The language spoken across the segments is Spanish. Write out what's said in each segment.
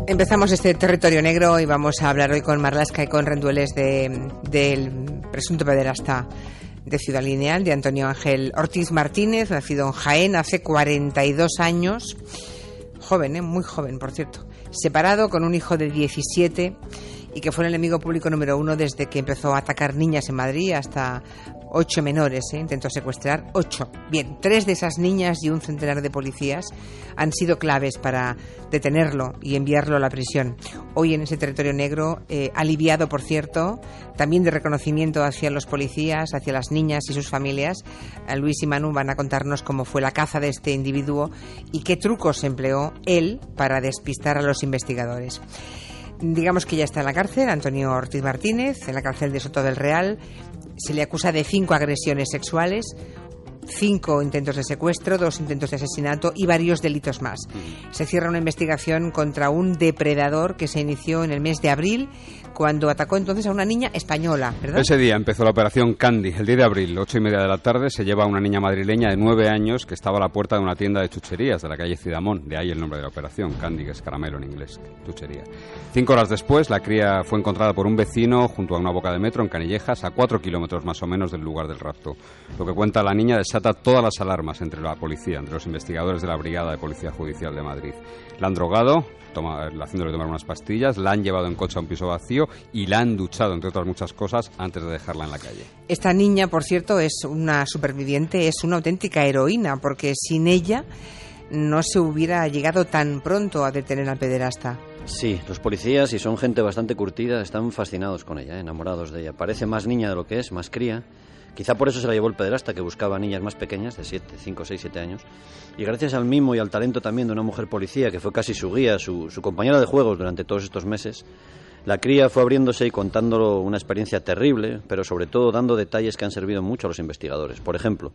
Empezamos este territorio negro y vamos a hablar hoy con Marlaska y con Rendueles del presunto pederasta de Ciudad Lineal, de Antonio Ángel Ortiz Martínez, nacido en Jaén hace 42 años. Joven, muy joven, por cierto. Separado, con un hijo de 17 y que fue el enemigo público número 1 desde que empezó a atacar niñas en Madrid hasta 8 menores, intentó secuestrar 8. Bien, 3 de esas niñas y un centenar de policías han sido claves para detenerlo y enviarlo a la prisión. Hoy en ese territorio negro, aliviado, por cierto, también de reconocimiento hacia los policías, hacia las niñas y sus familias, Luis y Manu van a contarnos cómo fue la caza de este individuo y qué trucos empleó él para despistar a los investigadores. Digamos que ya está en la cárcel, Antonio Ortiz Martínez, en la cárcel de Soto del Real. Se le acusa de 5 agresiones sexuales, 5 intentos de secuestro, 2 intentos de asesinato y varios delitos más. Se cierra una investigación contra un depredador que se inició en el mes de abril, cuando atacó entonces a una niña española, ¿verdad? Ese día empezó la operación Candy. El 10 de abril, 8:30 de la tarde, se lleva a una niña madrileña de 9 años que estaba a la puerta de una tienda de chucherías de la calle Cidamón. De ahí el nombre de la operación, Candy, que es caramelo en inglés, chuchería. 5 horas después, la cría fue encontrada por un vecino junto a una boca de metro en Canillejas, a 4 kilómetros más o menos del lugar del rapto. Lo que cuenta la niña desata todas las alarmas entre la policía, entre los investigadores de la Brigada de Policía Judicial de Madrid. La han drogado, haciéndole tomar unas pastillas, la han llevado en coche a un piso vacío y la han duchado, entre otras muchas cosas, antes de dejarla en la calle. Esta niña, por cierto, es una superviviente, es una auténtica heroína, porque sin ella no se hubiera llegado tan pronto a detener al pederasta. Sí, los policías, y son gente bastante curtida, están fascinados con ella, enamorados de ella. Parece más niña de lo que es, más cría. Quizá por eso se la llevó el pederasta, que buscaba a niñas más pequeñas, de 5, 6, 7 años. Y gracias al mimo y al talento también de una mujer policía, que fue casi su guía, su compañera de juegos durante todos estos meses, la cría fue abriéndose y contándolo una experiencia terrible, pero sobre todo dando detalles que han servido mucho a los investigadores. Por ejemplo,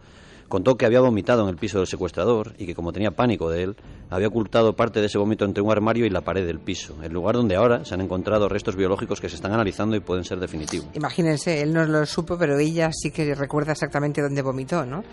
contó que había vomitado en el piso del secuestrador y que, como tenía pánico de él, había ocultado parte de ese vómito entre un armario y la pared del piso, el lugar donde ahora se han encontrado restos biológicos que se están analizando y pueden ser definitivos. Imagínense, él no lo supo, pero ella sí que recuerda exactamente dónde vomitó, ¿no?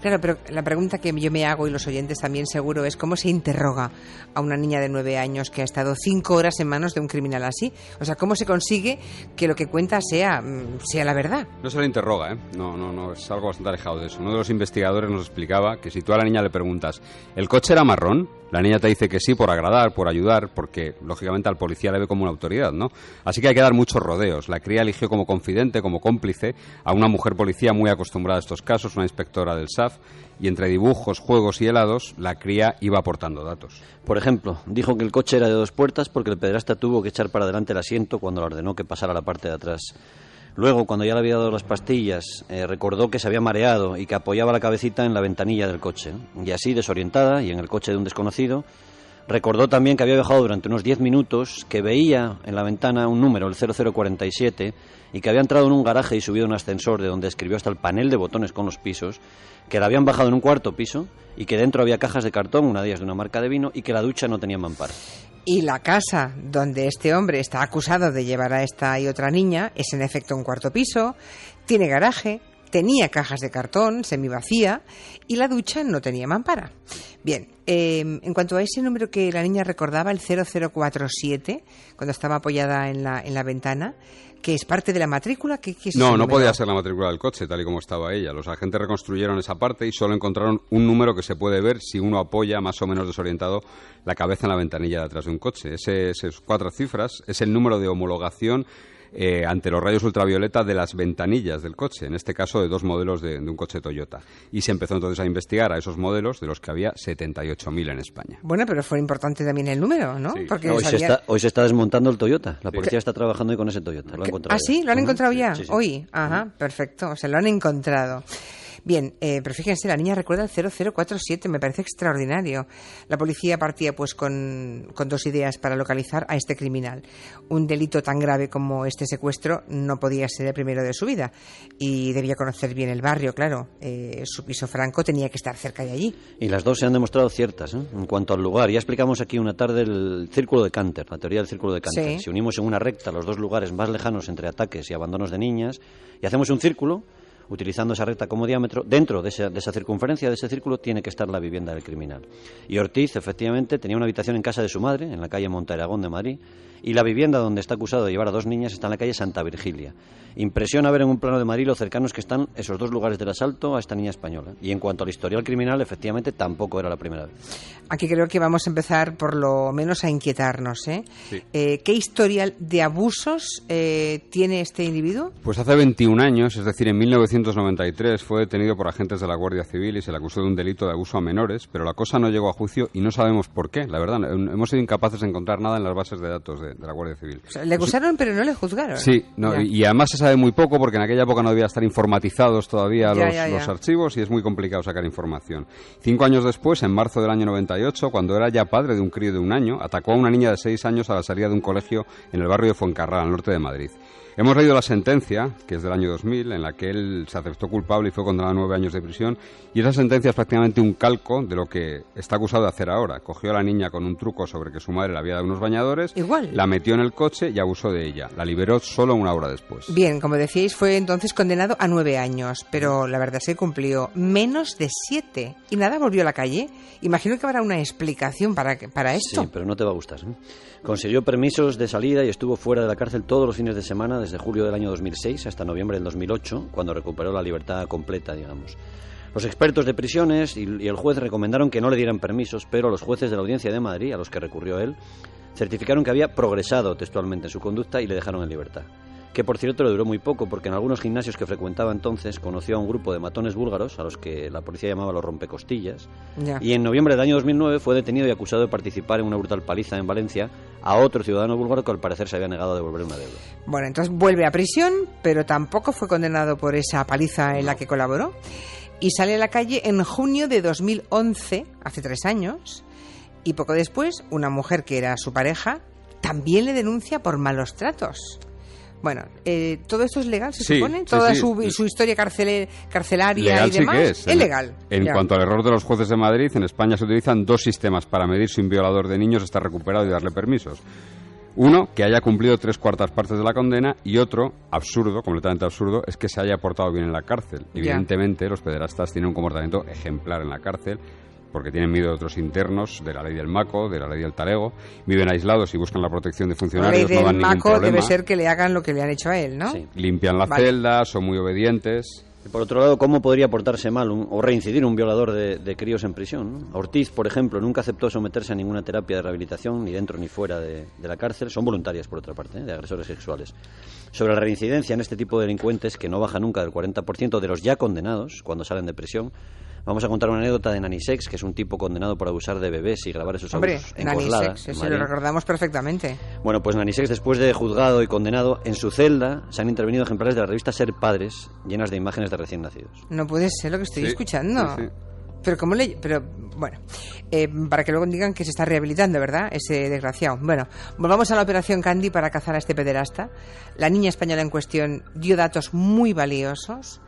Claro, pero la pregunta que yo me hago, y los oyentes también seguro, es ¿cómo se interroga a una niña de 9 años que ha estado 5 horas en manos de un criminal así? O sea, ¿cómo se consigue que lo que cuenta sea la verdad? No se le interroga, No, es algo bastante alejado de eso. Uno de los investigadores nos explicaba que si tú a la niña le preguntas, ¿el coche era marrón? La niña te dice que sí, por agradar, por ayudar, porque lógicamente al policía le ve como una autoridad, ¿no? Así que hay que dar muchos rodeos. La cría eligió como confidente, como cómplice, a una mujer policía muy acostumbrada a estos casos, una inspectora del SAF, y entre dibujos, juegos y helados, la cría iba aportando datos. Por ejemplo, dijo que el coche era de 2 puertas porque el pederasta tuvo que echar para adelante el asiento cuando le ordenó que pasara a la parte de atrás. Luego, cuando ya le había dado las pastillas, recordó que se había mareado y que apoyaba la cabecita en la ventanilla del coche. Y así, desorientada, y en el coche de un desconocido, recordó también que había viajado durante unos 10 minutos, que veía en la ventana un número, el 0047, y que había entrado en un garaje y subido un ascensor de donde escribió hasta el panel de botones con los pisos, que la habían bajado en un 4.º piso y que dentro había cajas de cartón, una de ellas de una marca de vino, y que la ducha no tenía mampara. Y la casa donde este hombre está acusado de llevar a esta y otra niña es en efecto un 4.º piso, tiene garaje, tenía cajas de cartón semivacía y la ducha no tenía mampara. Bien, en cuanto a ese número que la niña recordaba, el 0047, cuando estaba apoyada en la ventana, que es parte de la matrícula. ¿Qué es no podía ser la matrícula del coche, tal y como estaba ella. Los agentes reconstruyeron esa parte y solo encontraron un número que se puede ver si uno apoya más o menos desorientado la cabeza en la ventanilla de atrás de un coche. Esas 4 cifras es el número de homologación ante los rayos ultravioleta de las ventanillas del coche, en este caso de 2 modelos de un coche Toyota. Y se empezó entonces a investigar a esos modelos, de los que había 78.000 en España. Bueno, pero fue importante también el número, ¿no? Sí. Porque hoy se está desmontando el Toyota. La policía está trabajando hoy con ese Toyota. Lo han encontrado. ¿Ah, sí? ¿Lo han encontrado ya? Sí. Hoy. Ajá, perfecto. O sea, lo han encontrado. Bien, pero fíjense, la niña recuerda el 0047, me parece extraordinario. La policía partía pues con 2 ideas para localizar a este criminal. Un delito tan grave como este secuestro no podía ser el primero de su vida y debía conocer bien el barrio, claro. Su piso franco tenía que estar cerca de allí. Y las 2 se han demostrado ciertas, En cuanto al lugar, ya explicamos aquí una tarde el círculo de Canter, la teoría del círculo de Canter. Sí. Si unimos en una recta los 2 lugares más lejanos entre ataques y abandonos de niñas y hacemos un círculo, utilizando esa recta como diámetro, dentro de esa circunferencia, de ese círculo, tiene que estar la vivienda del criminal. Y Ortiz, efectivamente, tenía una habitación en casa de su madre, en la calle Monteragón de Madrid, y la vivienda donde está acusado de llevar a 2 niñas está en la calle Santa Virgilia. Impresiona ver en un plano de Madrid lo cercanos que están esos 2 lugares del asalto a esta niña española. Y en cuanto al historial criminal, efectivamente, tampoco era la primera vez. Aquí creo que vamos a empezar por lo menos a inquietarnos, ¿eh? Sí. ¿Qué historial de abusos tiene este individuo? Pues hace 21 años, es decir, en 1993, fue detenido por agentes de la Guardia Civil y se le acusó de un delito de abuso a menores, pero la cosa no llegó a juicio y no sabemos por qué, la verdad. Hemos sido incapaces de encontrar nada en las bases de datos de la Guardia Civil. O sea, le acusaron, pero no le juzgaron. Sí, no, y además se sabe muy poco porque en aquella época no debía estar informatizados todavía los archivos y es muy complicado sacar información. 5 años después, en marzo del año 98, cuando era ya padre de un crío de 1 año, atacó a una niña de 6 años a la salida de un colegio en el barrio de Fuencarral, al norte de Madrid. Hemos leído la sentencia, que es del año 2000, en la que él se aceptó culpable y fue condenado a 9 años de prisión, y esa sentencia es prácticamente un calco de lo que está acusado de hacer ahora. Cogió a la niña con un truco sobre que su madre le había dado unos bañadores, Igual. la metió en el coche y abusó de ella. La liberó solo 1 hora después. Bien, como decíais, fue entonces condenado a 9 años, pero la verdad se cumplió menos de 7 y nada, volvió a la calle. Imagino que habrá una explicación para esto. Sí, pero no te va a gustar, ¿eh? Consiguió permisos de salida y estuvo fuera de la cárcel todos los fines de semana desde julio del año 2006 hasta noviembre del 2008, cuando recuperó la libertad completa, digamos. Los expertos de prisiones y el juez recomendaron que no le dieran permisos, pero los jueces de la Audiencia de Madrid, a los que recurrió él, certificaron que había progresado textualmente en su conducta y le dejaron en libertad. Que por cierto le duró muy poco, porque en algunos gimnasios que frecuentaba entonces conoció a un grupo de matones búlgaros, a los que la policía llamaba los rompecostillas, Ya. y en noviembre del año 2009 fue detenido y acusado de participar en una brutal paliza en Valencia a otro ciudadano búlgaro que al parecer se había negado a devolver una deuda. Bueno, entonces vuelve a prisión, pero tampoco fue condenado por esa paliza en la que colaboró. Y sale a la calle en junio de 2011, hace 3 años, y poco después una mujer que era su pareja también le denuncia por malos tratos. Bueno, ¿todo esto es legal, se supone? Sí, ¿Toda sí. su historia carcelaria Legal y demás? sí que es. Es legal. En Ya. cuanto al error de los jueces de Madrid, en España se utilizan 2 sistemas para medir si un violador de niños está recuperado y darle permisos. Uno, que haya cumplido 3/4 partes de la condena, y otro, absurdo, completamente absurdo, es que se haya portado bien en la cárcel. Ya. Evidentemente, los pederastas tienen un comportamiento ejemplar en la cárcel, porque tienen miedo de otros internos, de la ley del maco, de la ley del talego, viven aislados y buscan la protección de La ley funcionarios, no del dan ningún maco problema, debe ser que le hagan lo que le han hecho a él, ¿no? Sí. limpian la Vale. celda, son muy obedientes. Y por otro lado, ¿cómo podría portarse mal o reincidir un violador de críos en prisión, ¿no? Ortiz, por ejemplo, nunca aceptó someterse a ninguna terapia de rehabilitación, ni dentro ni fuera de la cárcel. Son voluntarias, por otra parte, de agresores sexuales. Sobre la reincidencia en este tipo de delincuentes, que no baja nunca del 40% de los ya condenados cuando salen de prisión, vamos a contar una anécdota de Nanisex, que es un tipo condenado por abusar de bebés y grabar esos Hombre, abusos en Coslada, Nanisex, en eso lo Madrid. recordamos perfectamente. Bueno, pues Nanisex, después de juzgado y condenado, en su celda se han intervenido ejemplares de la revista Ser Padres, llenas de imágenes de recién nacidos. No puede ser lo que estoy Sí, escuchando. sí, sí. Pero cómo le... Pero bueno, para que luego digan que se está rehabilitando, ¿verdad? Ese desgraciado. Bueno, volvamos a la operación Candy para cazar a este pederasta. La niña española en cuestión dio datos muy valiosos,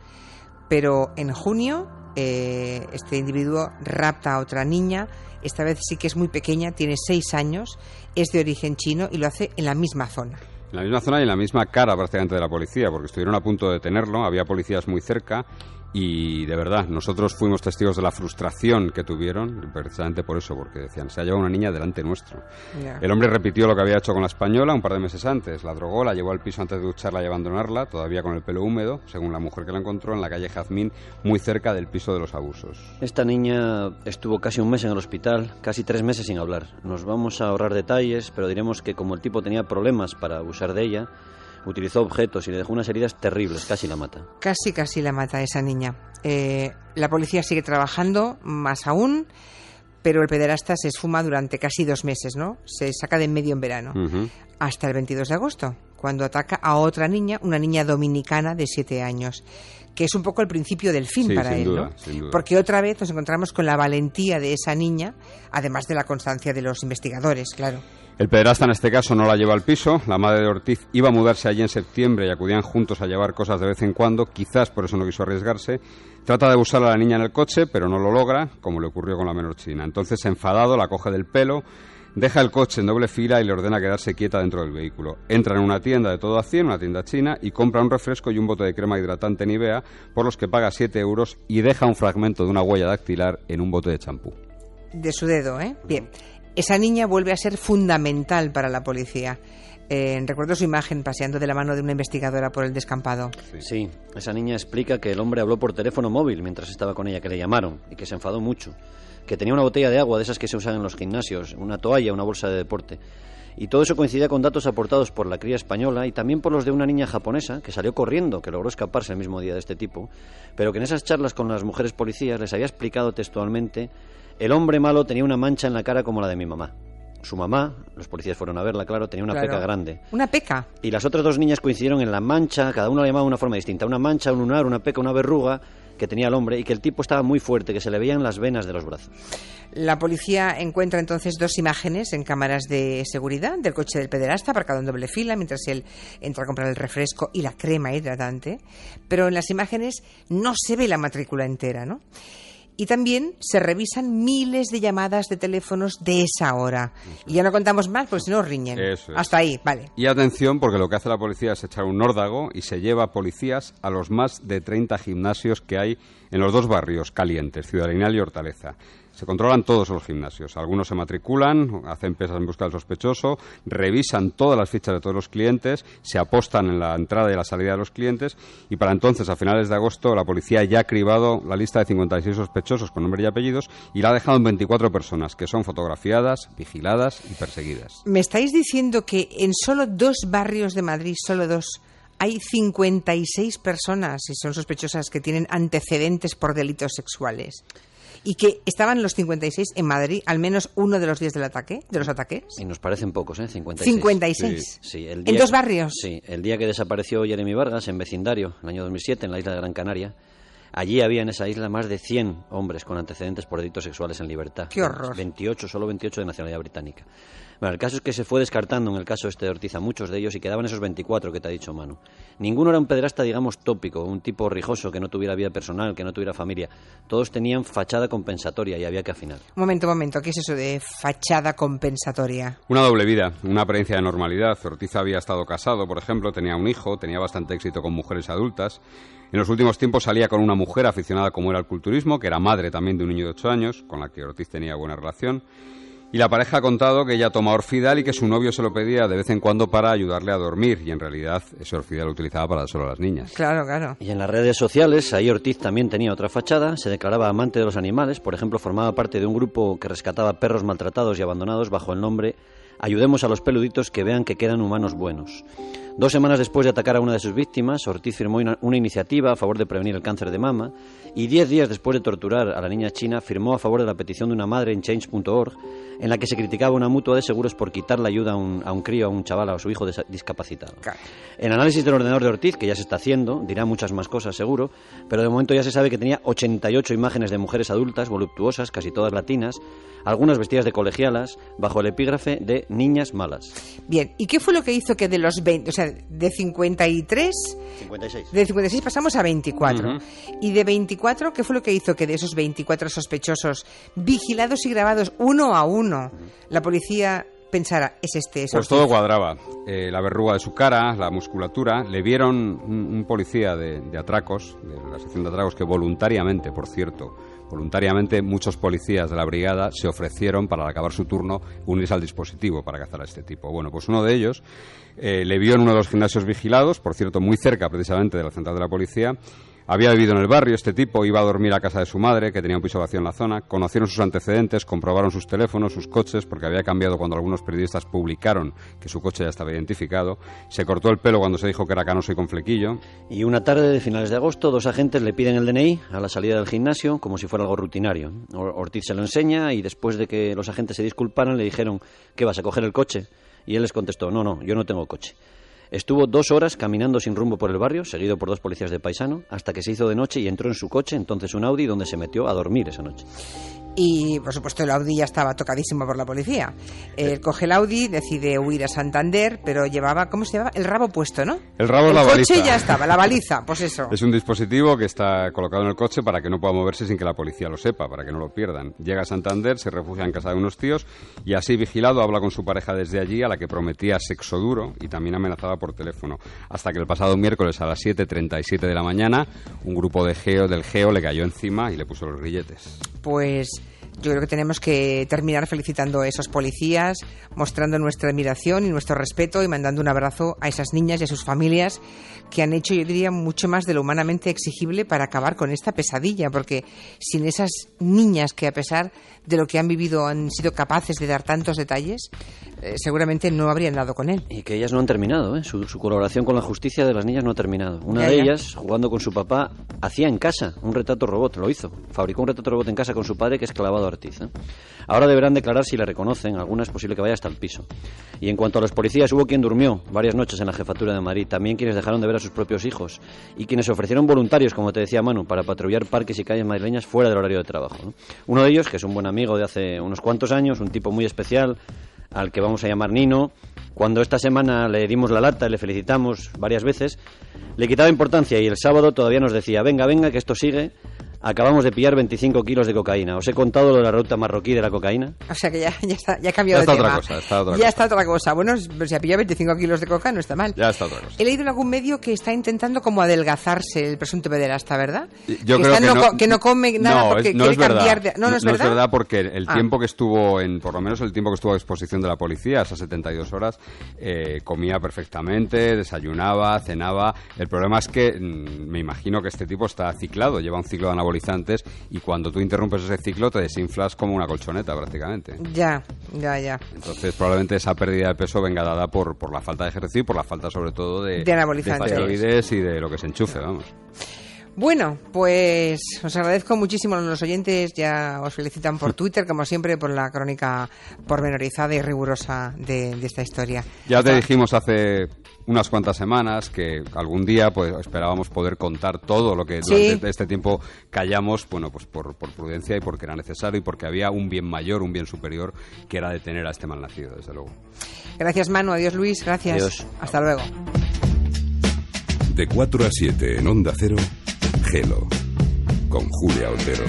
pero en junio este individuo rapta a otra niña. Esta vez sí que es muy pequeña, tiene 6 años, es de origen chino y lo hace en la misma zona. En la misma zona y en la misma cara prácticamente de la policía, porque estuvieron a punto de detenerlo, había policías muy cerca y de verdad, nosotros fuimos testigos de la frustración que tuvieron, precisamente por eso, porque decían, se ha llevado una niña delante nuestro. Ya. El hombre repitió lo que había hecho con la española un par de meses antes, la drogó, la llevó al piso antes de ducharla y abandonarla, todavía con el pelo húmedo, según la mujer que la encontró en la calle Jazmín, muy cerca del piso de los abusos. Esta niña estuvo casi un mes en el hospital, casi 3 meses sin hablar. Nos vamos a ahorrar detalles, pero diremos que como el tipo tenía problemas para abusar de ella, utilizó objetos y le dejó unas heridas terribles, casi la mata. Casi la mata a esa niña. La policía sigue trabajando, más aún, pero el pederasta se esfuma durante casi 2 meses, ¿no? Se saca de en medio en verano. Ujú. Hasta el 22 de agosto, cuando ataca a otra niña, una niña dominicana de 7 años, que es un poco el principio del fin Sí, para sin él, duda, ¿no? sin duda. Porque otra vez nos encontramos con la valentía de esa niña, además de la constancia de los investigadores, claro. El pederasta en este caso no la lleva al piso, la madre de Ortiz iba a mudarse allí en septiembre y acudían juntos a llevar cosas de vez en cuando, quizás por eso no quiso arriesgarse. Trata de abusar a la niña en el coche, pero no lo logra, como le ocurrió con la menor china. Entonces, enfadado, la coge del pelo, Deja el coche en doble fila y le ordena quedarse quieta dentro del vehículo. Entra en una tienda de todo a 100, una tienda china, y compra un refresco y un bote de crema hidratante Nivea, por los que paga 7 euros y deja un fragmento de una huella dactilar en un bote de champú. De su dedo, ¿eh? Bien. Esa niña vuelve a ser fundamental para la policía. Recuerdo su imagen paseando de la mano de una investigadora por el descampado. Sí, esa niña explica que el hombre habló por teléfono móvil mientras estaba con ella, que le llamaron y que se enfadó mucho. Que tenía una botella de agua de esas que se usan en los gimnasios, una toalla, una bolsa de deporte. Y todo eso coincidía con datos aportados por la cría española y también por los de una niña japonesa que salió corriendo, que logró escaparse el mismo día de este tipo, pero que en esas charlas con las mujeres policías les había explicado textualmente: el hombre malo tenía una mancha en la cara como la de mi mamá. Su mamá, los policías fueron a verla, claro, tenía una peca grande. ¿Una peca? Y las otras dos niñas coincidieron en la mancha, cada una la llamaba de una forma distinta. Una mancha, un lunar, una peca, una verruga que tenía el hombre, y que el tipo estaba muy fuerte, que se le veían las venas de los brazos. La policía encuentra entonces 2 imágenes en cámaras de seguridad del coche del pederasta aparcado en doble fila mientras él entra a comprar el refresco y la crema hidratante, pero en las imágenes no se ve la matrícula entera, ¿no? Y también se revisan miles de llamadas de teléfonos de esa hora. Y ya no contamos más, porque si no riñen. Eso es. Hasta ahí, vale. Y atención, porque lo que hace la policía es echar un nórdago y se lleva policías a los más de 30 gimnasios que hay en los 2 barrios calientes, Ciudad Lineal y Hortaleza. Se controlan todos los gimnasios. Algunos se matriculan, hacen pesas en busca del sospechoso, revisan todas las fichas de todos los clientes, se apostan en la entrada y la salida de los clientes, y para entonces, a finales de agosto, la policía ya ha cribado la lista de 56 sospechosos con nombres y apellidos y la ha dejado en 24 personas, que son fotografiadas, vigiladas y perseguidas. ¿Me estáis diciendo que en solo 2 barrios de Madrid, solo 2, hay 56 personas, y son sospechosas, que tienen antecedentes por delitos sexuales? Y que estaban los 56 en Madrid, al menos uno de los días del ataque, de los ataques. Y nos parecen pocos, ¿eh? 56. 56. Sí, el ¿En día, 2 barrios? Sí, el día que desapareció Jeremy Vargas en Vecindario, en el año 2007, en la isla de Gran Canaria, allí había en esa isla más de 100 hombres con antecedentes por delitos sexuales en libertad. ¡Qué horror! Solo 28 de nacionalidad británica. Bueno, el caso es que se fue descartando en el caso de Ortiz a muchos de ellos y quedaban esos 24 que te ha dicho Manu. Ninguno era un pederasta, digamos, tópico, un tipo rijoso que no tuviera vida personal, que no tuviera familia. Todos tenían fachada compensatoria y había que afinar. Un momento, ¿qué es eso de fachada compensatoria? Una doble vida, una apariencia de normalidad. Ortiz había estado casado, por ejemplo, tenía un hijo, tenía bastante éxito con mujeres adultas. En los últimos tiempos salía con una mujer aficionada como era al culturismo, que era madre también de un niño de 8 años, con la que Ortiz tenía buena relación. Y la pareja ha contado que ella toma Orfidal y que su novio se lo pedía de vez en cuando para ayudarle a dormir, y en realidad ese Orfidal lo utilizaba para solo a las niñas. Claro. Y en las redes sociales, ahí Ortiz también tenía otra fachada, se declaraba amante de los animales, por ejemplo, formaba parte de un grupo que rescataba perros maltratados y abandonados bajo el nombre Ayudemos a los peluditos que vean que quedan humanos buenos. 2 semanas después de atacar a una de sus víctimas, Ortiz firmó una iniciativa a favor de prevenir el cáncer de mama, y 10 días después de torturar a la niña china, firmó a favor de la petición de una madre en Change.org, en la que se criticaba una mutua de seguros por quitar la ayuda a un crío, a un chaval, a su hijo discapacitado. En análisis del ordenador de Ortiz, que ya se está haciendo, dirá muchas más cosas seguro, pero de momento ya se sabe que tenía 88 imágenes de mujeres adultas, voluptuosas, casi todas latinas, algunas vestidas de colegialas, bajo el epígrafe de niñas malas. Bien, ¿y qué fue lo que hizo que de los 20, o sea, de 53... 56. De 56 pasamos a 24. Uh-huh. Y de 24, ¿qué fue lo que hizo que de esos 24 sospechosos, vigilados y grabados uno a uno, la policía pensara, es este, es Pues Ortiz? todo cuadraba. La verruga de su cara, la musculatura. Le vieron un policía de atracos, de la sección de atracos, que voluntariamente, por cierto, muchos policías de la brigada se ofrecieron para, al acabar su turno, unirse al dispositivo para cazar a este tipo. Bueno, pues uno de ellos le vio en uno de los gimnasios vigilados, por cierto, muy cerca precisamente de la central de la policía. Había vivido en el barrio este tipo, iba a dormir a casa de su madre, que tenía un piso vacío en la zona. Conocieron sus antecedentes, comprobaron sus teléfonos, sus coches, porque había cambiado cuando algunos periodistas publicaron que su coche ya estaba identificado. Se cortó el pelo cuando se dijo que era canoso y con flequillo. Y una tarde de finales de agosto, 2 agentes le piden el DNI a la salida del gimnasio, como si fuera algo rutinario. Ortiz se lo enseña y después de que los agentes se disculparan le dijeron: ¿qué vas a coger el coche? Y él les contestó: no, yo no tengo coche. Estuvo 2 horas caminando sin rumbo por el barrio, seguido por 2 policías de paisano, hasta que se hizo de noche y entró en su coche, entonces un Audi, donde se metió a dormir esa noche. Y, por supuesto, el Audi ya estaba tocadísimo por la policía. Él coge el Audi, decide huir a Santander, pero llevaba, ¿cómo se llama? El rabo puesto, ¿no? El rabo es la baliza. El coche ya estaba, la baliza, pues eso. Es un dispositivo que está colocado en el coche para que no pueda moverse sin que la policía lo sepa, para que no lo pierdan. Llega a Santander, se refugia en casa de unos tíos y así vigilado habla con su pareja desde allí, a la que prometía sexo duro y también amenazaba por teléfono. Hasta que el pasado miércoles a las 7:37 de la mañana, un grupo del GEO le cayó encima y le puso los grilletes. Pues yo creo que tenemos que terminar felicitando a esos policías, mostrando nuestra admiración y nuestro respeto y mandando un abrazo a esas niñas y a sus familias que han hecho, yo diría, mucho más de lo humanamente exigible para acabar con esta pesadilla, porque sin esas niñas que, a pesar de lo que han vivido, han sido capaces de dar tantos detalles, seguramente no habrían dado con él. Y que ellas no han terminado, ¿eh? Su colaboración con la justicia de las niñas no ha terminado. Una de ellas, jugando con su papá, hacía en casa un retrato robot, lo hizo. Fabricó un retrato robot en casa con su padre, que es clavado a Ortiz, ¿eh? Ahora deberán declarar si le reconocen, algunas es posible que vaya hasta el piso. Y en cuanto a los policías, hubo quien durmió varias noches en la jefatura de Madrid, también quienes dejaron de ver a sus propios hijos y quienes se ofrecieron voluntarios, como te decía Manu, para patrullar parques y calles madrileñas fuera del horario de trabajo, ¿no? Uno de ellos, que es un buen amigo de hace unos cuantos años, un tipo muy especial, al que vamos a llamar Nino, cuando esta semana le dimos la lata y le felicitamos varias veces, le quitaba importancia y el sábado todavía nos decía: venga, que esto sigue, acabamos de pillar 25 kilos de cocaína. ¿Os he contado lo de la ruta marroquí de la cocaína? O sea que ya ha cambiado de tema. Está otra cosa. Bueno, si ha pillado 25 kilos de coca no está mal. Ya está otra cosa. He leído en algún medio que está intentando como adelgazarse el presunto pederasta, ¿verdad? Yo creo que no come nada porque quiere cambiar de... No es verdad. No es verdad, porque el tiempo que estuvo por lo menos el tiempo que estuvo a disposición de la policía, esas 72 horas, comía perfectamente, desayunaba, cenaba. El problema es que me imagino que este tipo está ciclado, lleva un ciclo de anabolizantes y cuando tú interrumpes ese ciclo te desinflas como una colchoneta prácticamente. Ya. Entonces probablemente esa pérdida de peso venga dada por la falta de ejercicio y por la falta sobre todo de anabolizantes, de esteroides y de lo que se enchufe, vamos. Bueno, pues os agradezco muchísimo a los oyentes, ya os felicitan por Twitter, como siempre, por la crónica pormenorizada y rigurosa de esta historia. Ya te dijimos hace unas cuantas semanas que algún día pues esperábamos poder contar todo lo que durante este tiempo callamos, bueno, pues por prudencia y porque era necesario y porque había un bien mayor, un bien superior, que era detener a este malnacido, desde luego. Gracias, Manu. Adiós, Luis. Gracias. Adiós. Hasta luego. De 4 a 7 en Onda Cero, Gelo, con Julia Otero.